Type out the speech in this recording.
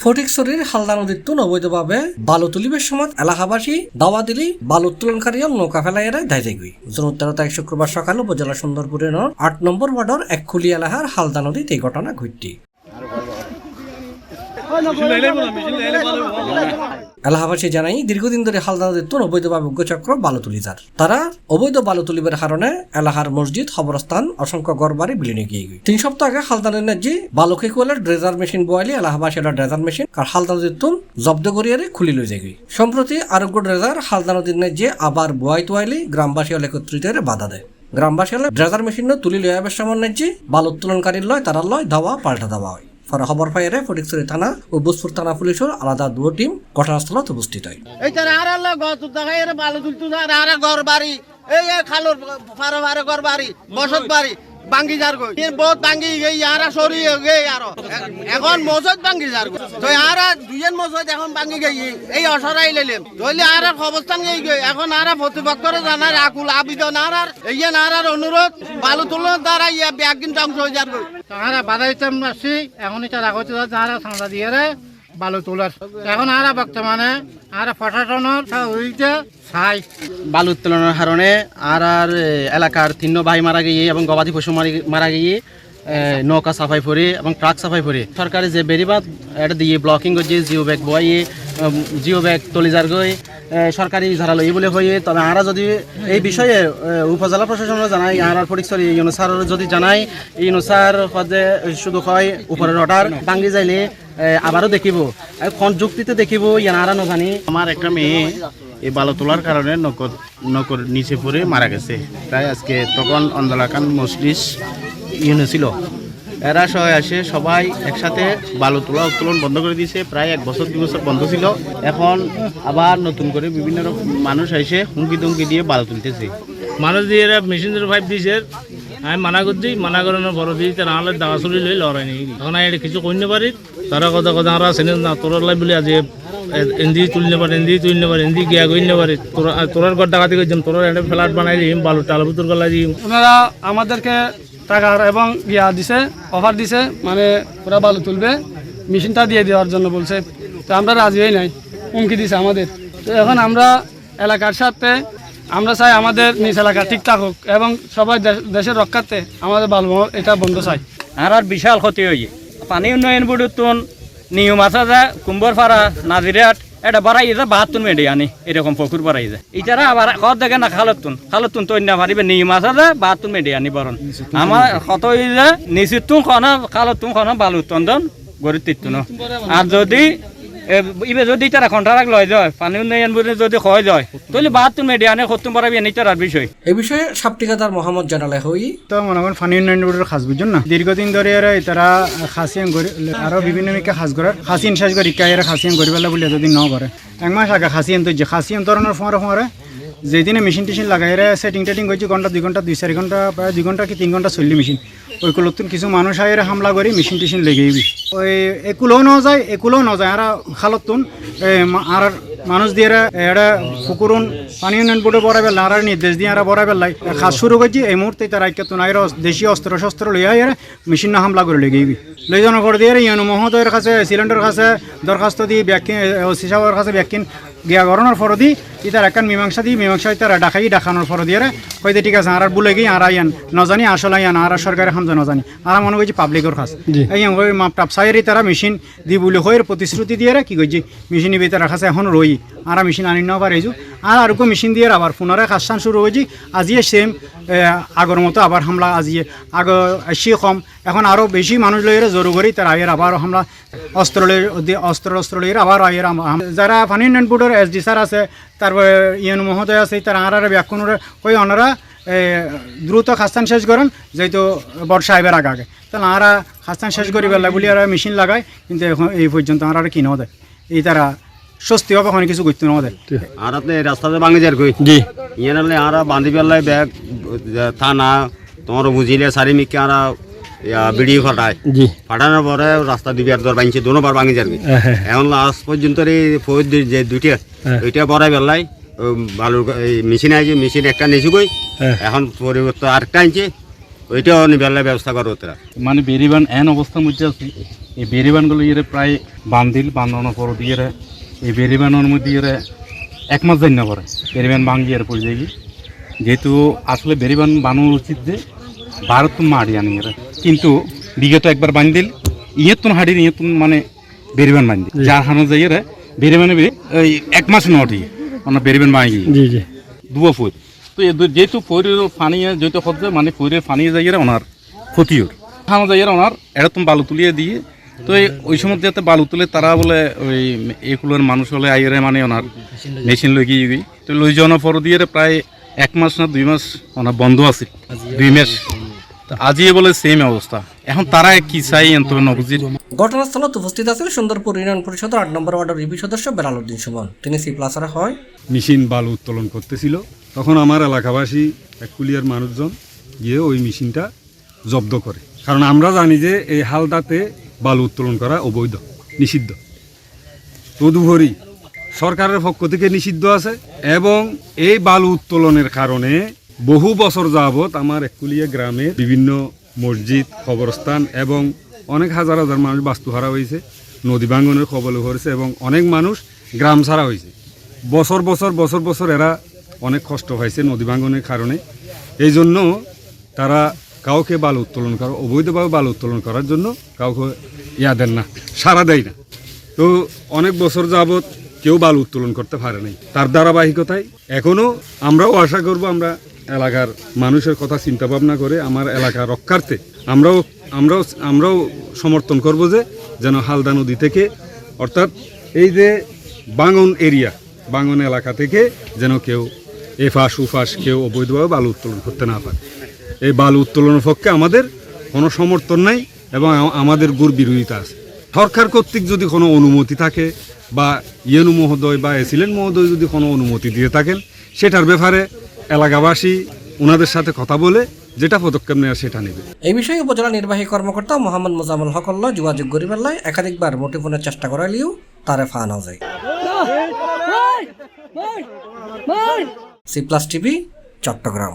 ফটিকছড়ির হালদা নদীর তুন অবৈধভাবে বালু তুলিবের সময় এলাকাবাসী দাওয়া দিলি বালু উত্তোলনকারী নৌকা ফেলাইয়েরা ধাইতে গই। জুন 13 তারিখ শুক্রবার সকালে উপজেলা সুন্দরপুরের 8 নম্বর ওয়ার্ডের একখুলি এলাকার হালদা নদীতে এই ঘটনা ঘটটি। এলাকাবাসী জানাই দীর্ঘদিন ধরে হালদা নদীর তুন অবৈধভাবে উগ্রচক্র বালু তুলি যার তারা অবৈধ বালু তুলিবের কারণে এলাকার মসজিদ খবরস্থান অসংখ্য ঘরবাড়ি বিলীনে গিয়ে গই। 3 সপ্তাহ আগে হালদা নদীর যে বালুকে কোয়ালের ড্রেজার মেশিন বয়ালি এলাকাবাসী ড্রেজার মেশিন আর হালদা নদীর তুন জব্দ করিয়ারে খুলি লই যায়। সম্প্রতি আরোগ্য ড্রেজার হালদা নদীর যে আবার বয়াই তোয়াইলি গ্রামবাসী একত্রিত বাধা দেয়। গ্রামবাসী ড্রেজার মেশিন তুলি লইয়াবের সামান্য যে বালু উত্তোলনকারীর লয় তারা লয় ধাওয়া পাল্টা দেওয়া হয়। খবর পাইয়ে ফটিকছড়ি থানা ও বুসপুর থানা পুলিশের আলাদা 2 টিম ঘটনাস্থলত উপস্থিত হয়। এই তারা আর গছ দেখাই বালু তুলতে আর ঘর বাড়ি এই খালোর ফারো ফারো ঘর বাড়ি বসত বাড়ি ভাঙ্গি যার গই বহুত ভাঙ্গি গই আর সরি গই আর এখন মসজিদ ভাঙ্গি যার গই তো আর দুজন মসজিদ এখন ভাঙ্গি গই এই অসরাই লইলাম ধরলে আর অবস্থান গই এখন আর প্রতিপক্ষরে জানার আকুল আবেদন আর এই আর অনুরোধ বালু তুলন দ্বারা একদিন ধ্বংস হয়ে যার গই আর বাধাইতাম আসছি এখন এটা রাখতে যারা ঠান্ডা দিয়ে বালু তোলার এখন আর বর্তমানে আর প্রশাসনের সহযোগিতা চাই বালু উত্তোলনের কারণে আর এলাকার 3 ভাই মারা গিয়ে এবং গবাদি পশু মারা গিয়ে নৌকা সাফাই করে এবং ট্রাক সাফাই করে সরকারি যে বেরিবাদ এটা দিয়ে ব্লকিং করছে জিও ব্যাগ বয়ে জিও ব্যাগ তলিজার গই সরকারি ধারালো এই বলে হয়ে তবে আমরা যদি এই বিষয়ে উপজেলা প্রশাসনরা জানাই আর ফটিকছড়ি ইউনুসার যদি জানাই ইউনুসার হদে শুধু হয় উপরের অর্ডার ভাঙ্গি যাইলে আবারও দেখিব কোন যুক্তিতে দেখিব ইয়ারা না জানি। আমার একটা মেয়ে এই বালু তোলার কারণে নকর নিচে পড়ে মারা গেছে। তাই আজকে তখন অন্দলাকান মজলিস ইউনে ছিল এরা সবাই আসে সবাই একসাথে বালু তোলা উত্তোলন বন্ধ করে দিয়েছে। প্রায় 1 বছর 2 বছর বন্ধ ছিল, এখন আবার নতুন করে বিভিন্ন মানুষ এসে হুমকি দুমকি দিয়ে বালু তুলতেছে। মানুষ দিয়ে এরা মেশিন পাইপ দিয়েছে, আমি মানা করছি, মানা করানোর পর দিয়ে তারা আনলে দাওয়া চলি লই লড়াই নেই। এখন এটা কিছু করতে পারি তারা কথা কথা আমরা চেনে না তোরার লাই বলে আজ এন্দি তুলতে পারে এন্দি গিয়া করতে পারে তোরার ঘর ডাকাতি করছিলাম তোরার একটা ফ্ল্যাট বানাই দিম বালু টাল বুতুর গলা দিম। ওনারা আমাদেরকে টাকার এবং দিছে অফার দিছে মানে ওরা বালু তুলবে মেশিনটা দিয়ে দেওয়ার জন্য বলছে, তো আমরা রাজি হই নাই, হুমকি দিছে আমাদের। তো এখন আমরা এলাকার সাথে আমরা চাই আমাদের নিজ এলাকা ঠিক থাকুক এবং সবাই দেশের রক্ষার্থে আমাদের বালু এটা বন্ধ চাই। আর বিশাল ক্ষতি হয়ে পানি উন্নয়ন বোর্ডের নিয়ম আছে যে কুম্বরপাড়া নাজিরাট এটা বাড়াই যায় 72 মেডি আনি এরকম পুকুর বাড়াই যায় ইটারা আবার কত দেখে না খালতুন তো না পারিবে নিয়ম আছে যে 72 মেডি আনি বরণ আমার কত হয়ে যায় নিশ্চিত খালতুন খানা বালু তন্দন গড়ি তিন আর যদি ইবে যদি তারা কন্ট্রাক্ট লয় যায় পানি উন্নয়ন বোর্ডে যদি হয় যায় তাহলে 72 মেডি আনি খতুম পারাবি নিতার বিষয়। এই বিষয়ে সাপটিকাদার মোহাম্মদ জানালে হই তো মনে করেন পানি উন্নয়ন বোর্ডের খাস বুঝছেন না দীর্ঘদিন ধরে তারা খাসিয়ান করে আরো বিভিন্ন মিকে খাস করার খাসিয়ান শেষ করি কায়ের খাসিয়ান করি পেলা বলে এতদিন ন করে 1 মাস আগে খাসিয়ান তো যে খাসিয়ান ধরনের ফোঁয়ারে যেদিনে মেশিন টেশিন লাগাই সেটিং টেটিং করছে ঘন্টা 2 ঘন্টা 2-4 ঘন্টা প্রায় 2 ঘন্টা কি 3 ঘন্টা চললি মেশিন ওইগুলো নতুন কিছু মানুষ আয়ের হামলা করি মেশিন টেশিন লেগেইবি ওই একুলোও ন যায় আর খালতুন আর মানুষ দিয়ে এটা পুকুরুন পানি উন্নয়ন বোর্ডে বড়াই পেলা আর নির্দেশ দিয়ে আর বড়াই পেলাই খাস শুরু করছি এই মুহূর্তে তারা কেতন আয়ের দেশীয় অস্ত্র লইয়া এর মেশিন হামলা করে লেগেইবি লই জন করে দিয়ে ইউনো মহোদয়ের কাছে সিলিন্ডার কাছে দরখাস্ত দিয়ে ব্যাকিং ওসি সাহেবের কাছে ব্যাকিং গিয়া গড়ানোর ফর দি ইতার একখান মীমাংসা তারা ডাকানোর ফর দিয়ে কইতে ঠিক আছে আর বলে গিয়ে আর আইয়ান নজানি আসলে আইয়ান আর সরকারের হামজা নজানি আর মনে করছি পাবলিকের কাছে এই মাপ টাপ সাইরি তারা মেশিন দি বলে হয়ে প্রতিশ্রুতি দিয়ে কি করছি মেশিন তারা কাছে এখন রই আর মেশিন আনি ন পারিছু আর মেশিন দিয়ে আবার পুনরায় কাজটান শুরু হয়েছি আজিয়ে সেম আগর মতো আবার হামলা আজিয়ে আগ আসি কম এখন আরও বেশি মানুষ লইয়ে জরু করি তারা আয়ের আবার হামলা অস্ত্র লইয়ে আবার আয়ের যারা পানি উন্নয়ন বোর্ডের এসডি স্যার আছে তারপরে ইউনো মহোদয় আছে তারা আর ব্যাখ্যানোর কই ওনারা দ্রুত খাস্তান শেষ করেন যেহেতু বর্ষা আইবার আগে তাহলে আর খাস্তান শেষ করি বেলা বলি আর মেশিন লাগায় কিন্তু এখন এই পর্যন্ত আর কিনেও দেয় এই তারা স্বস্তি হবে ওখানে কিছু করতে না দেয় আর আপনি রাস্তাতে ভাঙে যার কই জি ইয়ে নাহলে আর বান্ধি পেলায় ব্যাগ থানা তোমার বুঝিলে চারিমিকে আর ভিডিও ফাটায় ফাটানোর পরে রাস্তা দিবিয়ার দর ভাঙছে 2 বার ভাঙে যাবে এখন লাস্ট পর্যন্ত যে 2টা বড়াই বেলায় বালুর এই মেশিন আছে, মেশিন একটা নিয়েছি কই, এখন পরিবর্তন আরেকটা আনছে, ওইটাও নিবেলার ব্যবস্থা করো তারা। মানে বেরিবান এন অবস্থার মধ্যে আছে, এই বেরিবানগুলো ইয়ে প্রায় বান্ধানোর পর দিয়ে এই বেরিবানের মধ্যে ইয়ে 1 মাস যাই না পরে বেরিবান ভাঙ্গি আর পড়ে যাই, যেহেতু আসলে বেরিবান বানানো উচিত যে ভারত মাড়ি আনি এরা, কিন্তু বিগত একবার বান্ধিল ইয়েতুন হাড়ির ইয়েতুন মানে বেরিবান বান্ধি যার হানো যাই এরা বেরিবানে ওই 1 মাস নটি ওনার বেরিবান ভাঙি দুয়া ফুট। তো যেহেতু ফৈরের পানি যেহেতু হচ্ছে মানে ফৈরের পানি যাই ওনার ক্ষতিও হানো যাই ওনার এরকম বালু তুলিয়ে দিয়ে, তো ওই সময় যাতে বালু তুলে তারা বলে ওই এগুলোর মানুষ হলে আইরে মানে ওনার মেশিন লই গিয়ে গই, তো লই যাওয়ার পর দিয়ে প্রায় 1 মাস না 2 মাস ওনার বন্ধ আছে, 2 মাস। আজিয়ে বলে সেম অবস্থা, এখন তারা কি চাই এত নবুজির। ঘটনাস্থলত উপস্থিত আছেন সুন্দরপুর ইউনিয়ন পরিষদের 8 নম্বর ওয়ার্ডের ইবি সদস্য বেলালউদ্দিন সুমন। তিনি সি প্লাসারে হয় মেশিন বালু উত্তোলন করতেছিল, তখন আমার এলাকাবাসী এককুলিয়ার মানুষজন গিয়ে ওই মেশিনটা জব্দ করে, কারণ আমরা জানি যে এই হালদাতে বালু উত্তোলন করা অবৈধ, নিষিদ্ধ। তদুপরি সরকারের পক্ষ থেকে নিষিদ্ধ আছে, এবং এই বালু উত্তোলনের কারণে বহু বছর যাবৎ আমার এককুলিয়া গ্রামে বিভিন্ন মসজিদ, কবরস্থান এবং অনেক হাজার হাজার মানুষ বাস্তুহারা হয়েছে, নদী ভাঙনের কবলে হয়েছে, এবং অনেক মানুষ গ্রাম ছাড়া হয়েছে। বছর বছর বছর বছর এরা অনেক কষ্ট হয়েছে নদী ভাঙনের কারণে। এই জন্য তারা কাউকে বালু উত্তোলন করা, অবৈধভাবে বালু উত্তোলন করার জন্য কাউকে দেন না, সাড়া দেয় না। তো অনেক বছর যাবৎ কেউ বালু উত্তোলন করতে পারে নাই। তার ধারাবাহিকতায় এখনও আমরাও আশা করব, আমরা এলাকার মানুষের কথা চিন্তা ভাবনা করে আমার এলাকা রক্ষার্থে আমরাও সমর্থন করব যে যেন হালদা নদী থেকে, অর্থাৎ এই যে বাঙন এরিয়া, বাঙন এলাকা থেকে যেন কেউ এফাস উফাস কেউ অবৈধভাবে বালু উত্তোলন করতে না পারে। এই বালু উত্তোলনের পক্ষে আমাদের কোনো সমর্থন নাই, এবং আমাদের গুড় বিরোধিতা আছে। সরকার কর্তৃক যদি কোনো অনুমতি থাকে, বা ইয়েনু মহোদয় বা এসিলেন মহোদয় যদি কোনো অনুমতি দিয়ে থাকেন, সেটার ব্যাপারে এলাকাবাসী ওনাদের সাথে কথা বলে যেটা পদক্ষেপ নেওয়া সেটা নেবে। এই বিষয়ে উপজেলা নির্বাহী কর্মকর্তা মোহাম্মদ মোজাম্মেল হকল্লা যোগাযোগ করিবার একাধিকবার মুঠোফোনের চেষ্টা করাইলেও তারে ফান যায়। C plus TV, Chittagong.